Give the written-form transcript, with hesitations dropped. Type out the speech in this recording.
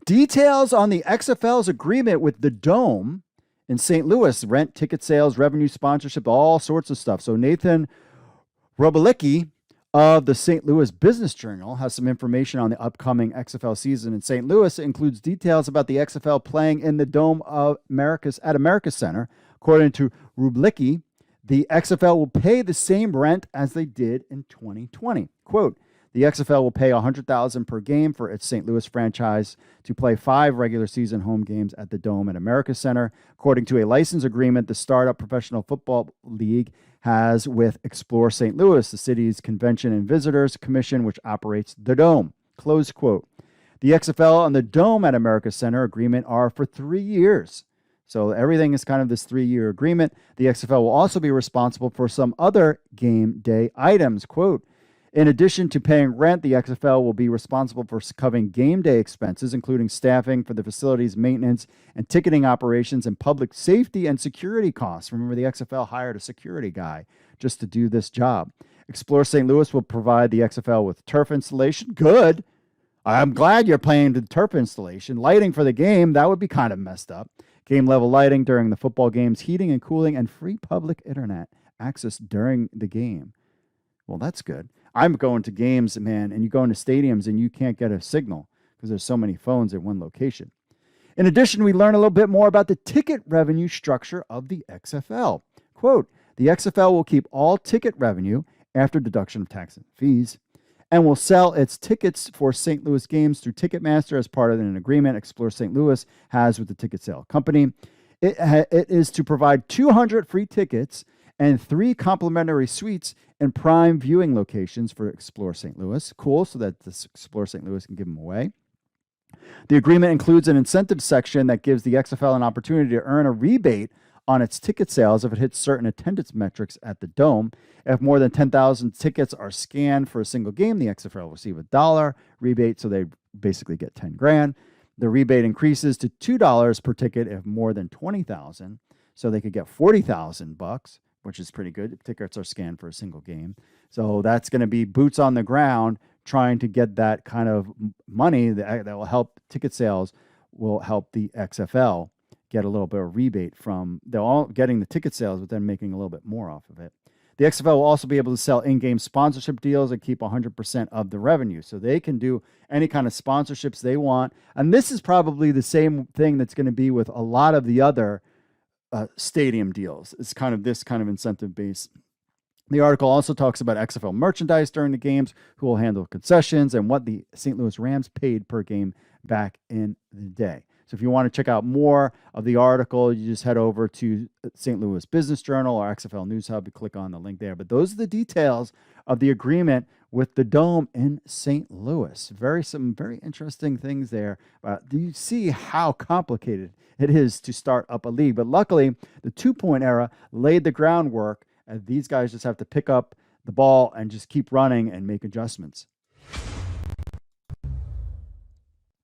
Details on the XFL's agreement with the Dome in St. Louis, rent, ticket sales, revenue, sponsorship, all sorts of stuff. So Nathan Rubbelke of the St. Louis Business Journal has some information on the upcoming XFL season in St. Louis. It includes details about the XFL playing in the Dome of America's at America Center. According to Rubbelke, the XFL will pay the same rent as they did in 2020. Quote, the XFL will pay $100,000 per game for its St. Louis franchise to play 5 regular season home games at the Dome at America Center, according to a license agreement the Startup Professional Football League has with Explore St. Louis, the city's Convention and Visitors Commission, which operates the Dome. Close quote. The XFL and the Dome at America Center agreement are for 3 years. So everything is kind of this 3-year agreement. The XFL will also be responsible for some other game day items. Quote, in addition to paying rent, the XFL will be responsible for covering game day expenses, including staffing for the facilities, maintenance, and ticketing operations, and public safety and security costs. Remember, the XFL hired a security guy just to do this job. Explore St. Louis will provide the XFL with turf installation. Good. I'm glad you're paying the turf installation. Lighting for the game, that would be kind of messed up. Game level lighting during the football games, heating and cooling, and free public internet access during the game. Well, that's good. I'm going to games, man, and you go into stadiums and you can't get a signal because there's so many phones at one location. In addition, we learn a little bit more about the ticket revenue structure of the XFL. Quote, the XFL will keep all ticket revenue after deduction of tax and fees and will sell its tickets for St. Louis games through Ticketmaster as part of an agreement Explore St. Louis has with the ticket sale company. It is to provide 200 free tickets and 3 complimentary suites in prime viewing locations for Explore St. Louis. Cool, so that this Explore St. Louis can give them away. The agreement includes an incentive section that gives the XFL an opportunity to earn a rebate on its ticket sales if it hits certain attendance metrics at the Dome. If more than 10,000 tickets are scanned for a single game, the XFL will receive a $1 rebate, so they basically get 10 grand. The rebate increases to $2 per ticket if more than 20,000, so they could get $40,000, which is pretty good. Tickets are scanned for a single game. So that's going to be boots on the ground trying to get that kind of money that will help ticket sales, will help the XFL get a little bit of rebate from, they're all getting the ticket sales, but then making a little bit more off of it. The XFL will also be able to sell in-game sponsorship deals and keep 100% of the revenue. So they can do any kind of sponsorships they want. And this is probably the same thing that's going to be with a lot of the other stadium deals. It's kind of this kind of incentive base. The article also talks about XFL merchandise during the games, who will handle concessions, and what the St. Louis Rams paid per game back in the day. So if you want to check out more of the article, you just head over to St. Louis Business Journal or XFL News Hub. You click on the link there. But those are the details of the agreement with the Dome in St. Louis. Some very interesting things there. You see how complicated it is to start up a league. But luckily, the 2-point era laid the groundwork, and these guys just have to pick up the ball and just keep running and make adjustments.